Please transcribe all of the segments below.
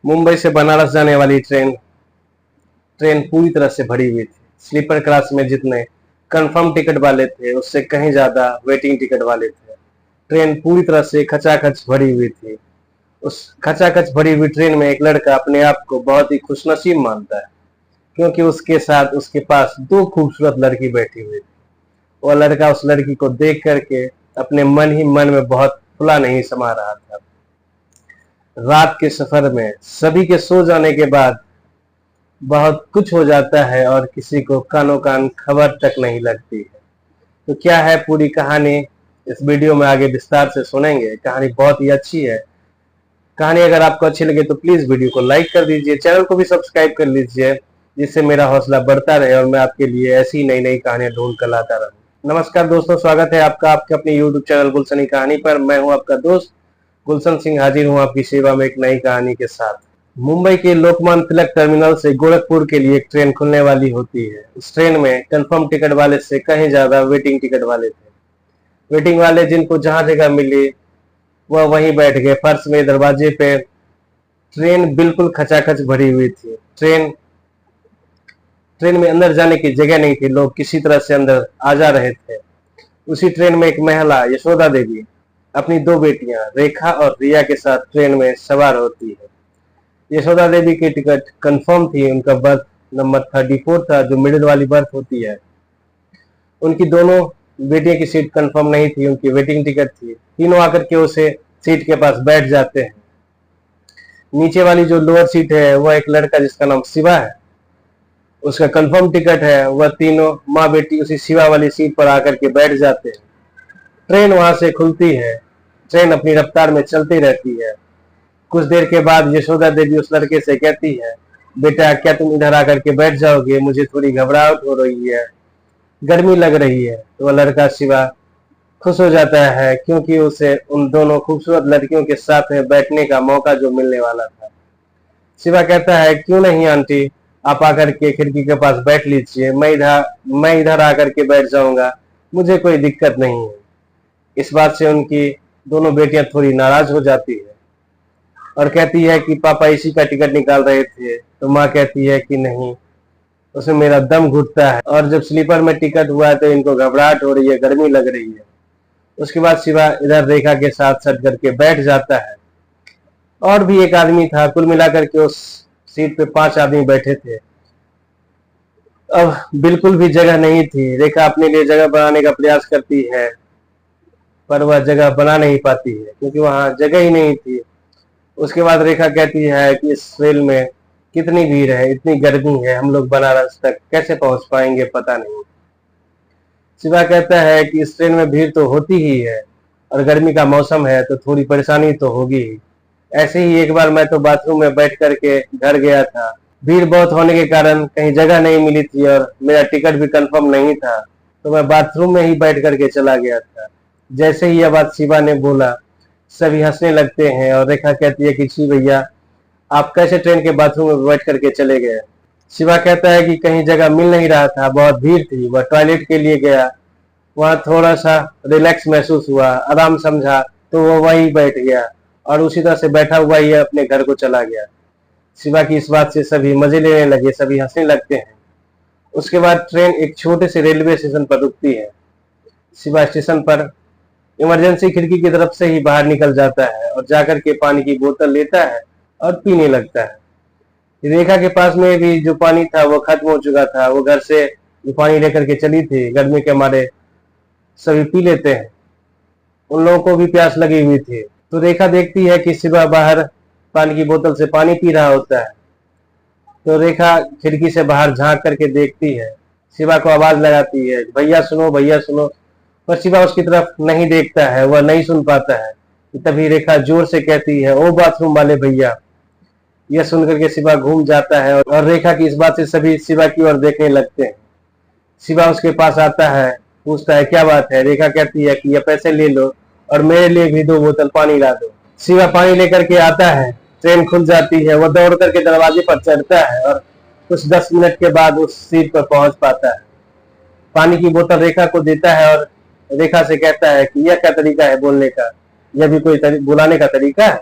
मुंबई से बनारस जाने वाली ट्रेन ट्रेन पूरी तरह से भरी हुई थी। स्लीपर क्लास में जितने कंफर्म टिकट वाले थे उससे कहीं ज्यादा वेटिंग टिकट वाले थे। ट्रेन पूरी तरह से खचाखच भरी हुई थी। उस खचाखच भरी हुई ट्रेन में एक लड़का अपने आप को बहुत ही खुशनसीब मानता है, क्योंकि उसके साथ उसके पास दो खूबसूरत लड़की बैठी हुई थी। वह लड़का उस लड़की को देख करके अपने मन ही मन में बहुत फुला नहीं समा रहा था। रात के सफर में सभी के सो जाने के बाद बहुत कुछ हो जाता है और किसी को कानो कान खबर तक नहीं लगती है। तो क्या है पूरी कहानी, इस वीडियो में आगे विस्तार से सुनेंगे। कहानी बहुत ही अच्छी है। कहानी अगर आपको अच्छी लगे तो प्लीज वीडियो को लाइक कर दीजिए, चैनल को भी सब्सक्राइब कर लीजिए, जिससे मेरा हौसला बढ़ता रहे और मैं आपके लिए ऐसी नई नई कहानियां ढूंढ कर लाता रहूं। नमस्कार दोस्तों, स्वागत है आपका आपके अपने यूट्यूब चैनल गुलशनी कहानी पर। मैं हूं आपका दोस्त गुलशन सिंह, हाजिर हूं आपकी सेवा में एक नई कहानी के साथ। मुंबई के लोकमान्य तिलक टर्मिनल से गोरखपुर के लिए एक ट्रेन खुलने वाली होती है। उस ट्रेन में कंफर्म टिकट वाले से कहीं ज्यादा वेटिंग टिकट वाले थे। वेटिंग वाले जिनको जहां जगह मिली वह वहीं बैठ गए फर्श में, दरवाजे पे। ट्रेन बिल्कुल खचाखच भरी हुई थी। ट्रेन में अंदर जाने की जगह नहीं थी, लोग किसी तरह से अंदर आ जा रहे थे। उसी ट्रेन में एक महिला यशोदा देवी अपनी दो बेटियां रेखा और रिया के साथ ट्रेन में सवार होती है। यशोदा देवी की टिकट कंफर्म थी, उनका बर्थ नंबर 34 था, जो मिडिल वाली बर्थ होती है। उनकी दोनों बेटियों की सीट कंफर्म नहीं थी, उनकी वेटिंग टिकट थी। तीनों आकर के उसे सीट के पास बैठ जाते हैं। नीचे वाली जो लोअर सीट है वह एक लड़का जिसका नाम शिवा है, उसका कंफर्म टिकट है। वह तीनों माँ बेटी उसी शिवा वाली सीट पर आकर के बैठ जाते हैं। ट्रेन वहां से खुलती है। ट्रेन अपनी रफ्तार में चलती रहती है। कुछ देर के बाद यशोदा देवी उस लड़के से कहती है, बेटा क्या तुम इधर आकर के बैठ जाओगे, मुझे थोड़ी घबराहट हो रही है, गर्मी लग रही है। तो वह लड़का शिवा खुश हो जाता है, क्योंकि उसे उन दोनों खूबसूरत लड़कियों के साथ में बैठने का मौका जो मिलने वाला था। शिवा कहता है, क्यों नहीं आंटी, आप आकर के खिड़की के पास बैठ लीजिए, मैं इधर आकर के बैठ जाऊंगा, मुझे कोई दिक्कत नहीं है। इस बात से उनकी दोनों बेटियां थोड़ी नाराज हो जाती है और कहती है कि पापा इसी का टिकट निकाल रहे थे। तो माँ कहती है कि नहीं, उसमें मेरा दम घुटता है, और जब स्लीपर में टिकट हुआ है तो इनको घबराहट हो रही है, गर्मी लग रही है। उसके बाद शिवा इधर रेखा के साथ सट करके बैठ जाता है। और भी एक आदमी था, कुल मिलाकर के उस सीट पे 5 आदमी बैठे थे। अब बिल्कुल भी जगह नहीं थी। रेखा अपने लिए जगह बनाने का प्रयास करती है, पर वह जगह बना नहीं पाती है, क्योंकि वहां जगह ही नहीं थी। उसके बाद रेखा कहती है कि इस रेल में कितनी भीड़ है, इतनी गर्मी है, हम लोग बनारस तक कैसे पहुंच पाएंगे पता नहीं। शिवा कहता है कि इस ट्रेन में भीड़ तो होती ही है, और गर्मी का मौसम है तो थोड़ी परेशानी तो होगी ही। ऐसे ही एक बार मैं तो बाथरूम में बैठ करके घर गया था। भीड़ बहुत होने के कारण कहीं जगह नहीं मिली थी और मेरा टिकट भी कंफर्म नहीं था, तो मैं बाथरूम में ही बैठ करके चला गया था। जैसे ही यह बात शिवा ने बोला, सभी हंसने लगते हैं और रेखा कहती है कि छी भैया, आप कैसे ट्रेन के बाथरूम में बैठ करके चले गए। शिवा कहता है कि कहीं जगह मिल नहीं रहा था, बहुत भीड़ थी। वह टॉयलेट के लिए गया, वहां थोड़ा सा रिलैक्स महसूस हुआ, आराम समझा, तो वो वहीं बैठ गया और उसी तरह से बैठा हुआ ही अपने घर को चला गया। शिवा की इस बात से सभी मजे लेने लगे, सभी हंसने लगते हैं। उसके बाद ट्रेन एक छोटे से रेलवे स्टेशन पर रुकती है। शिवा स्टेशन पर इमरजेंसी खिड़की की तरफ से ही बाहर निकल जाता है और जाकर के पानी की बोतल लेता है और पीने लगता है। रेखा के पास में भी जो पानी था वो खत्म हो चुका था। वो घर से जो पानी लेकर के चली थी, गर्मी के मारे सभी पी लेते हैं। उन लोगों को भी प्यास लगी हुई थी। तो रेखा देखती है कि शिवा बाहर पानी की बोतल से पानी पी रहा होता है। तो रेखा खिड़की से बाहर झांक करके देखती है, शिवा को आवाज लगाती है, भैया सुनो, भैया सुनो। पर शिवा उसकी तरफ नहीं देखता है, वह नहीं सुन पाता है। तभी रेखा जोर से कहती है, ओ बाथरूम वाले भैया। यह सुनकर के शिवा घूम जाता है और रेखा की इस बात से सभी शिवा की ओर देखने लगते हैं। शिवा उसके पास आता है, पूछता है क्या बात है। रेखा कहती है कि ये पैसे ले लो और मेरे लिए भी 2 बोतल पानी ला दो। शिवा पानी लेकर के आता है। ट्रेन खुल जाती है। वह दौड़ करके दरवाजे पर चढ़ता है और कुछ 10 मिनट के बाद उस सीट पर पहुंच पाता है। पानी की बोतल रेखा को देता है और रेखा से कहता है कि यह क्या तरीका है बोलने का, यह भी कोई बुलाने का तरीका है।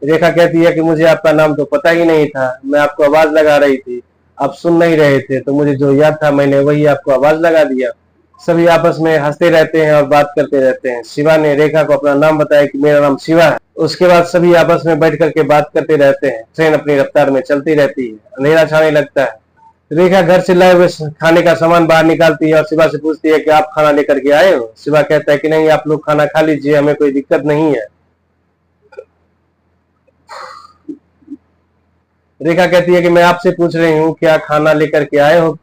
रेखा कहती है कि मुझे आपका नाम तो पता ही नहीं था, मैं आपको आवाज लगा रही थी, आप सुन नहीं रहे थे, तो मुझे जो याद था मैंने वही आपको आवाज लगा दिया। सभी आपस में हंसते रहते हैं और बात करते रहते हैं। शिवा ने रेखा को अपना नाम बताया कि मेरा नाम शिवा है। उसके बाद सभी आपस में बैठ करके बात करते रहते हैं। ट्रेन अपनी रफ्तार में चलती रहती है। अंधेरा छाने लगता है। रेखा घर से लाए हुए खाने का सामान बाहर निकालती है और शिवा से पूछती है कि आप खाना लेकर के आए हो। शिवा कहता है कि नहीं, आप लोग खाना खा लीजिए, हमें कोई दिक्कत नहीं है। रेखा कहती है कि मैं आपसे पूछ रही हूँ क्या खाना लेकर के आए हो।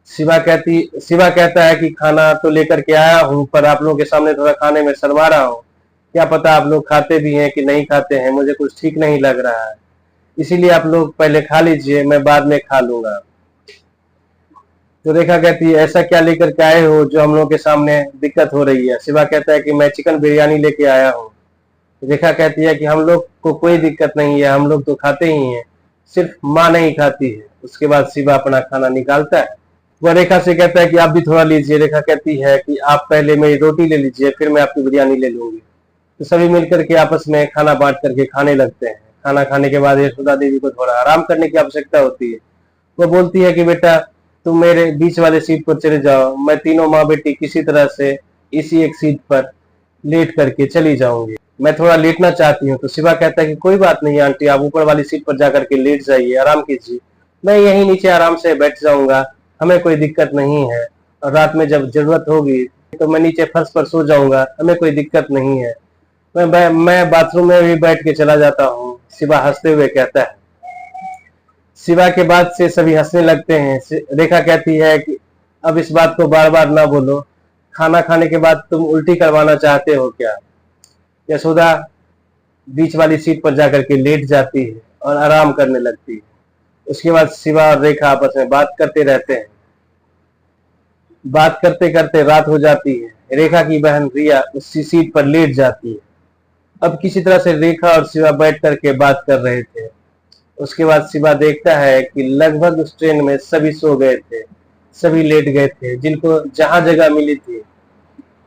शिवा कहता है कि खाना तो लेकर के आया हूँ, पर आप लोगों के सामने थोड़ा खाने में शर्मा रहा हूँ। क्या पता आप लोग खाते भी हैं कि नहीं खाते हैं, मुझे कुछ ठीक नहीं लग रहा है, इसीलिए आप लोग पहले खा लीजिए, मैं बाद में खा लूंगा। तो रेखा कहती है ऐसा क्या लेकर के आए हो जो हम लोगों के सामने दिक्कत हो रही है। शिवा कहता है कि मैं चिकन बिरयानी लेके आया हूँ। रेखा कहती है कि हम लोग को कोई दिक्कत नहीं है, हम लोग तो खाते ही हैं, सिर्फ माँ नहीं खाती है। उसके बाद शिवा अपना खाना निकालता है। वह रेखा से कहता है कि आप भी थोड़ा लीजिए। रेखा कहती है कि आप पहले मेरी रोटी ले लीजिए, फिर मैं आपकी बिरयानी ले लूंगी। तो सभी मिलकर के आपस में खाना बांट करके खाने लगते हैं। खाना खाने के बाद यशोदा देवी को थोड़ा आराम करने की आवश्यकता होती है। वो बोलती है कि बेटा तुम मेरे बीच वाले सीट पर चले जाओ, मैं तीनों माँ बेटी किसी तरह से इसी एक सीट पर लेट करके चली जाऊंगी, मैं थोड़ा लेटना चाहती हूँ। तो शिवा कहता है कि कोई बात नहीं आंटी, आप ऊपर वाली सीट पर जाकर के लेट जाइए, आराम कीजिए, मैं यहीं नीचे आराम से बैठ जाऊंगा, हमें कोई दिक्कत नहीं है, और रात में जब जरूरत होगी तो मैं नीचे फर्श पर सो जाऊंगा, हमें कोई दिक्कत नहीं है, मैं बाथरूम में भी बैठ के चला जाता हूँ। शिवा हंसते हुए कहता है। शिवा के बाद से सभी हंसने लगते हैं। रेखा कहती है कि अब इस बात को बार बार ना बोलो, खाना खाने के बाद तुम उल्टी करवाना चाहते हो क्या। यशोदा बीच वाली सीट पर जाकर के लेट जाती है और आराम करने लगती है। उसके बाद शिवा और रेखा आपस में बात करते रहते हैं। बात करते करते रात हो जाती है। रेखा की बहन रिया उसी सीट पर लेट जाती है। अब किसी तरह से रेखा और शिवा बैठ करके बात कर रहे थे। उसके बाद शिवा देखता है कि लगभग उस ट्रेन में सभी सो गए थे, सभी लेट गए थे, जिनको जहां जगह मिली थी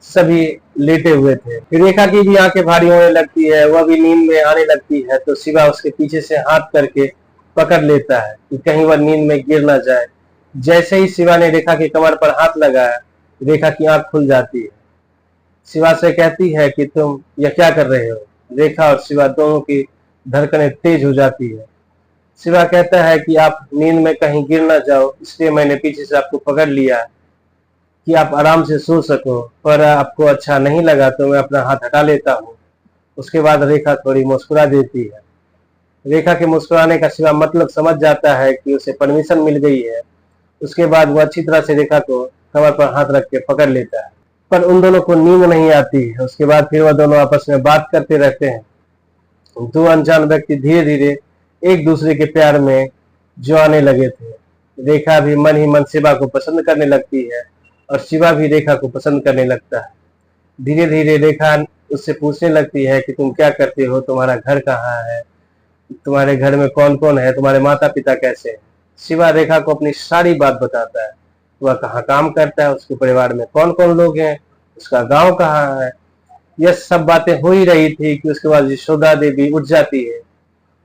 सभी लेटे हुए थे। रेखा की भी आंखें भारी होने लगती है, वह भी नींद में आने लगती है। तो शिवा उसके पीछे से हाथ करके पकड़ लेता है कि कहीं वह नींद में गिर ना जाए। जैसे ही शिवा ने रेखा की कमर पर हाथ लगाया, रेखा की आंख खुल जाती है। शिवा से कहती है कि तुम यह क्या कर रहे हो। रेखा और शिवा दोनों की धड़कनें तेज हो जाती है। शिवा कहता है कि आप नींद में कहीं गिर ना जाओ, इसलिए मैंने पीछे से आपको पकड़ लिया कि आप आराम से सो सको, पर आपको अच्छा नहीं लगा तो मैं अपना हाथ हटा लेता हूँ। उसके बाद रेखा थोड़ी मुस्कुरा देती है। रेखा के मुस्कुराने का शिवा मतलब समझ जाता है कि उसे परमिशन मिल गई है। उसके बाद वो अच्छी तरह से रेखा को कमर पर हाथ रख के पकड़ लेता है, पर उन दोनों को नींद नहीं आती है। उसके बाद फिर वह दोनों आपस में बात करते रहते हैं। दो अनजान व्यक्ति धीरे धीरे एक दूसरे के प्यार में जो आने लगे थे। रेखा भी मन ही मन शिवा को पसंद करने लगती है और शिवा भी रेखा को पसंद करने लगता है। धीरे धीरे रेखा उससे पूछने लगती है कि तुम क्या करते हो, तुम्हारा घर कहाँ है, तुम्हारे घर में कौन कौन है, तुम्हारे माता पिता कैसे हैं। शिवा रेखा को अपनी सारी बात बताता है, वह कहाँ काम करता है, उसके परिवार में कौन कौन लोग हैं, उसका गांव कहाँ है। यह सब बातें हो ही रही थी कि उसके बाद यशोदा देवी उठ जाती है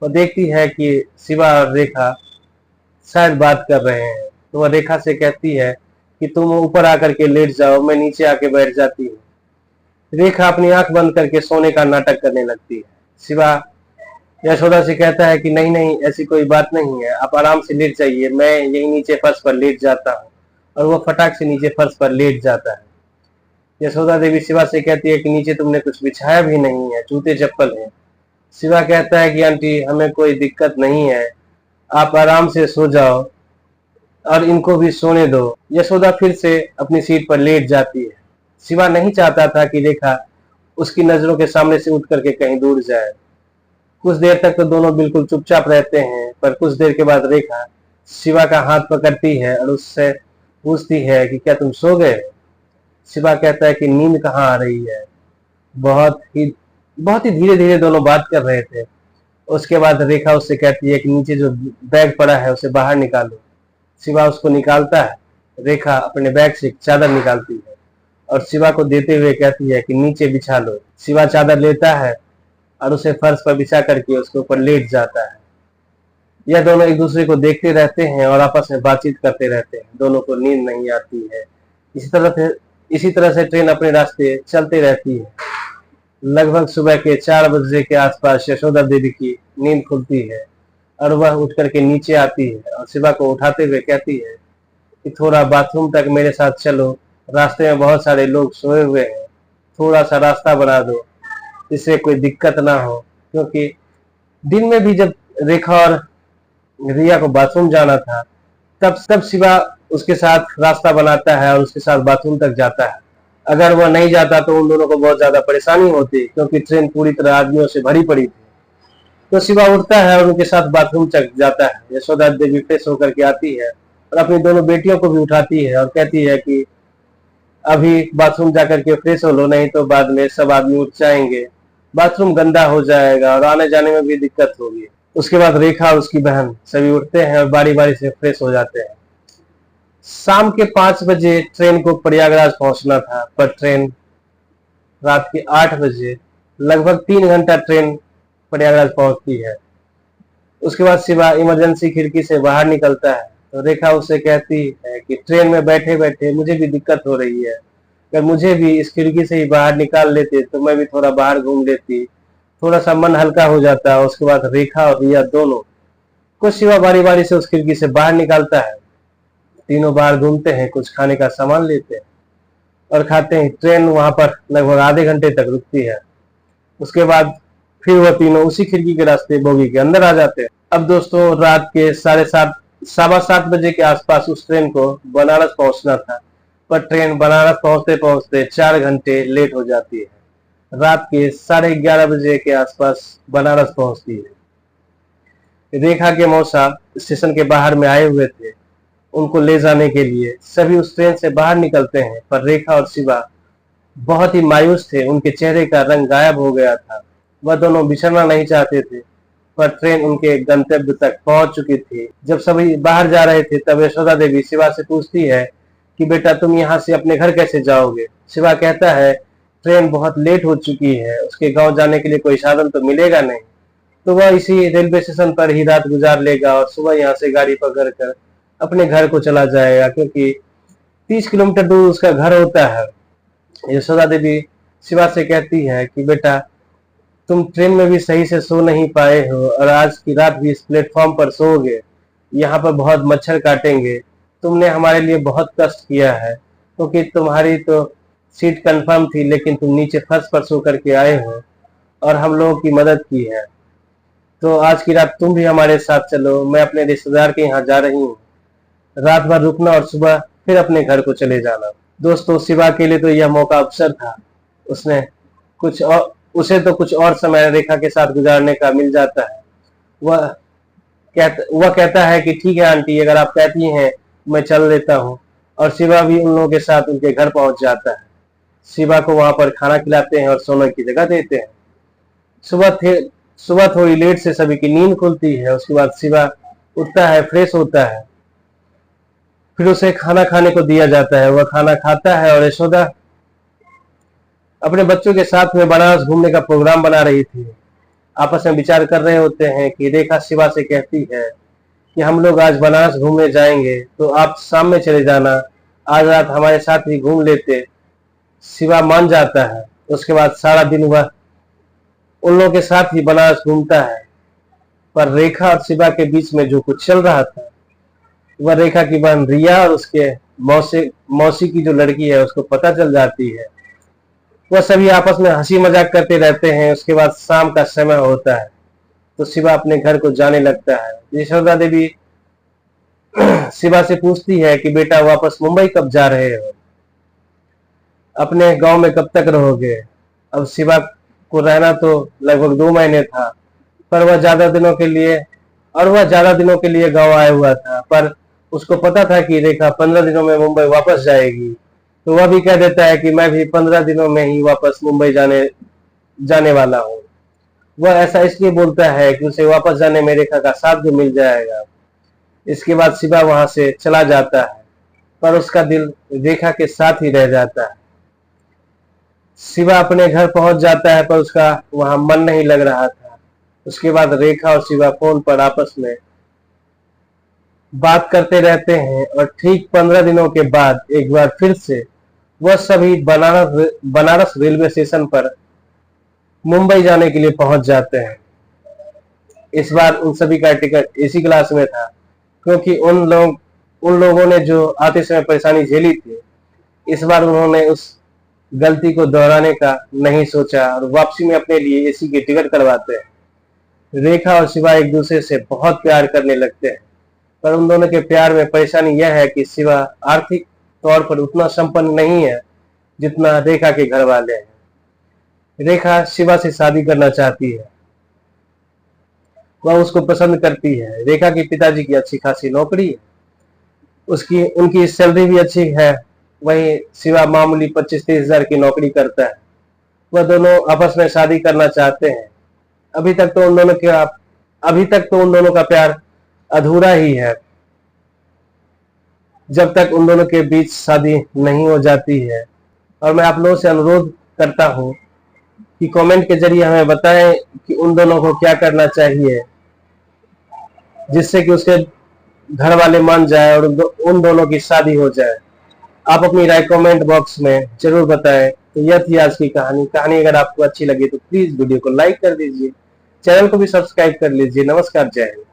और देखती है कि शिवा और रेखा शायद बात कर रहे हैं। तो वह रेखा से कहती है कि तुम ऊपर आकर के लेट जाओ, मैं नीचे आके बैठ जाती हूँ। रेखा अपनी आंख बंद करके सोने का नाटक करने लगती है। शिवा यशोदा से कहता है कि नहीं नहीं, ऐसी कोई बात नहीं है, आप आराम से लेट जाइए, मैं यही नीचे फर्श पर लेट जाता हूँ। और वह फटाक से नीचे फर्श पर लेट जाता है। यशोदा देवी शिवा से कहती है कि नीचे तुमने कुछ बिछाया भी नहीं है, जूते चप्पल हैं। शिवा कहता है कि आंटी हमें कोई दिक्कत नहीं है, आप आराम से सो जाओ और इनको भी सोने दो। यशोदा फिर से अपनी सीट पर लेट जाती है। शिवा नहीं चाहता था कि रेखा उसकी नजरों के सामने से उठ करके कहीं दूर जाए। कुछ देर तक तो दोनों बिल्कुल चुपचाप रहते हैं, पर कुछ देर के बाद रेखा शिवा का हाथ पकड़ती है और उससे पूछती है कि क्या तुम सो गए। शिवा कहता है कि नींद कहाँ आ रही है, बहुत ही धीरे धीरे दोनों बात कर रहे थे। उसके बाद रेखा उससे कहती है कि नीचे जो बैग पड़ा है उसे बाहर निकालो। शिवा उसको निकालता है। रेखा अपने बैग से एक चादर निकालती है और शिवा को देते हुए कहती है कि नीचे बिछा लो। शिवा चादर लेता है और उसे फर्श पर बिछा करके उसके ऊपर लेट जाता है। यह दोनों एक दूसरे को देखते रहते हैं और आपस में बातचीत करते रहते हैं। दोनों को नींद नहीं आती है। इसी तरह से ट्रेन अपने रास्ते चलते रहती है। लगभग सुबह के 4 बजे के आसपास यशोदा देवी की नींद खुलती है और वह उठ करके नीचे आती है और शिवा को उठाते हुए कहती है कि थोड़ा बाथरूम तक मेरे साथ चलो, रास्ते में बहुत सारे लोग सोए हुए हैं, थोड़ा सा रास्ता बना दो जिससे कोई दिक्कत ना हो। क्योंकि दिन में भी जब रेखा और रिया को बाथरूम जाना था तब शिवा उसके साथ रास्ता बनाता है और उसके साथ बाथरूम तक जाता है। अगर वह नहीं जाता तो उन दोनों को बहुत ज्यादा परेशानी होती, क्योंकि ट्रेन पूरी तरह आदमियों से भरी पड़ी थी। तो शिवा उठता है और उनके साथ बाथरूम तक जाता है। यशोदा देवी फ्रेश होकर के आती है और अपनी दोनों बेटियों को भी उठाती है और कहती है कि अभी बाथरूम जाकर के फ्रेश हो लो, नहीं तो बाद में सब आदमी उठ जाएंगे, बाथरूम गंदा हो जाएगा और आने जाने में भी दिक्कत होगी। उसके बाद रेखा और उसकी बहन सभी उठते हैं और बारी बारी से फ्रेश हो जाते हैं। शाम के 5 बजे ट्रेन को प्रयागराज पहुंचना था, पर ट्रेन रात के 8 बजे, लगभग 3 घंटा ट्रेन प्रयागराज पहुंचती है। उसके बाद शिवा इमरजेंसी खिड़की से बाहर निकलता है तो रेखा उसे कहती है कि ट्रेन में बैठे बैठे मुझे भी दिक्कत हो रही है, अगर मुझे भी इस खिड़की से ही बाहर निकाल लेते तो मैं भी थोड़ा बाहर घूम लेती, थोड़ा सा मन हल्का हो जाता। उसके बाद रेखा और रिया दोनों को शिवा बारी बारी से उस खिड़की से बाहर निकालता है। तीनों बाहर घूमते हैं, कुछ खाने का सामान लेते हैं और खाते हैं। ट्रेन वहां पर लगभग आधे घंटे तक रुकती है। उसके बाद फिर वह तीनों उसी खिड़की के रास्ते बोगी के अंदर आ जाते हैं। अब दोस्तों रात के 7:30 7:15 बजे के आसपास उस ट्रेन को बनारस पहुंचना था, पर ट्रेन बनारस पहुंचते पहुंचते 4 घंटे लेट हो जाती है। रात के 11:30 बजे के आसपास बनारस पहुंचती है। रेखा के मौसा स्टेशन के बाहर में आए हुए थे उनको ले जाने के लिए। सभी उस ट्रेन से बाहर निकलते हैं, पर रेखा और शिवा बहुत ही मायूस थे। उनके चेहरे का रंग गायब हो गया था। वह दोनों बिछड़ना नहीं चाहते थे, पर ट्रेन उनके गंतव्य तक पहुंच चुकी थी। जब सभी बाहर जा रहे थे तब यशोदा देवी शिवा से पूछती है कि बेटा तुम यहाँ से अपने घर कैसे जाओगे। शिवा कहता है ट्रेन बहुत लेट हो चुकी है, उसके गांव जाने के लिए कोई साधन तो मिलेगा नहीं, तो वह इसी रेलवे स्टेशन पर ही रात गुजार लेगा और सुबह यहाँ से गाड़ी पकड़ कर अपने घर को चला जाएगा, क्योंकि 30 किलोमीटर दूर उसका घर होता है। यशोदा देवी शिवा से कहती है कि बेटा तुम ट्रेन में भी सही से सो नहीं पाए हो और आज की रात भी इस प्लेटफॉर्म पर सोओगे, यहाँ पर बहुत मच्छर काटेंगे। तुमने हमारे लिए बहुत कष्ट किया है, क्योंकि तुम्हारी तो सीट कंफर्म थी, लेकिन तुम नीचे फर्श पर सो करके आए हो और हम लोगों की मदद की है। तो आज की रात तुम भी हमारे साथ चलो, मैं अपने रिश्तेदार के यहाँ जा रही हूँ, रात भर रुकना और सुबह फिर अपने घर को चले जाना। दोस्तों शिवा के लिए तो यह मौका अवसर था। उसे तो कुछ और समय रेखा के साथ गुजारने का मिल जाता है। वह कहता है कि ठीक है आंटी, अगर आप कहती हैं मैं चल लेता हूँ, और शिवा भी उन लोगों के साथ उनके घर पहुंच जाता है। शिवा को वहां पर खाना खिलाते हैं और सोने की जगह देते हैं। सुबह थोड़ी लेट से सभी की नींद खुलती है। उसके बाद शिवा उठता है, फ्रेश होता है, फिर उसे खाना खाने को दिया जाता है। वह खाना खाता है और यशोदा अपने बच्चों के साथ में बनारस घूमने का प्रोग्राम बना रही थी। आपस में विचार कर रहे होते हैं कि रेखा शिवा से कहती है कि हम लोग आज बनारस घूमने जाएंगे, तो आप शाम में चले जाना, आज रात हमारे साथ ही घूम लेते। शिवा मान जाता है। उसके बाद सारा दिन वह उन लोगों के साथ ही बनारस घूमता है, पर रेखा और शिवा के बीच में जो कुछ चल रहा था वह रेखा की बहन रिया और उसके मौसी की जो लड़की है उसको पता चल जाती है। वह सभी आपस में हंसी मजाक करते रहते हैं। उसके बाद शाम का समय होता है तो शिवा अपने घर को जाने लगता है। यशोदा देवी शिवा से पूछती है कि बेटा वापस मुंबई कब जा रहे हो, अपने गांव में कब तक रहोगे। अब शिवा को रहना तो लगभग 2 महीने था, पर वह ज्यादा दिनों के लिए गांव आया हुआ था, पर उसको पता था कि रेखा 15 दिनों में मुंबई वापस जाएगी, तो वह भी कह देता है कि मैं भी 15 दिनों में ही वापस मुंबई जाने वाला हूँ। वह ऐसा इसलिए बोलता है कि उसे वापस जाने में रेखा का साथ भी मिल जाएगा। इसके बाद शिवा वहां से चला जाता है, पर उसका दिल रेखा के साथ ही रह जाता है। शिवा अपने घर पहुंच जाता है पर उसका वहां मन नहीं लग रहा था। उसके बाद रेखा और शिवा फोन पर आपस में बात करते रहते हैं और ठीक 15 दिनों के बाद एक बार फिर से वह सभी बनारस रेलवे स्टेशन पर मुंबई जाने के लिए पहुंच जाते हैं। इस बार उन सभी का टिकट एसी क्लास में था, क्योंकि उन लोगों ने जो आते समय परेशानी झेली थी, इस बार उन्होंने उस गलती को दोहराने का नहीं सोचा और वापसी में अपने लिए एसी की टिकट करवाते हैं। रेखा और शिवा एक दूसरे से बहुत प्यार करने लगते हैं, पर उन दोनों के प्यार में परेशानी यह है कि शिवा आर्थिक तौर पर उतना संपन्न नहीं है जितना रेखा के घर वाले हैं। रेखा शिवा से शादी करना चाहती है, वह उसको पसंद करती है। रेखा के पिताजी की अच्छी खासी नौकरी है, उनकी सैलरी भी अच्छी है। वहीं शिवा मामूली 25-30 हजार की नौकरी करता है। वह दोनों आपस में शादी करना चाहते हैं। अभी तक तो उन दोनों का प्यार अधूरा ही है, जब तक उन दोनों के बीच शादी नहीं हो जाती है। और मैं आप लोगों से अनुरोध करता हूं कि कमेंट के जरिए हमें बताएं कि उन दोनों को क्या करना चाहिए, जिससे कि उसके घर वाले मान जाए और उन दोनों की शादी हो जाए। आप अपनी राय कमेंट बॉक्स में जरूर बताएं। तो यह थी आज की कहानी अगर आपको अच्छी लगी तो प्लीज वीडियो को लाइक कर दीजिए, चैनल को भी सब्सक्राइब कर लीजिए। नमस्कार, जय हिंद।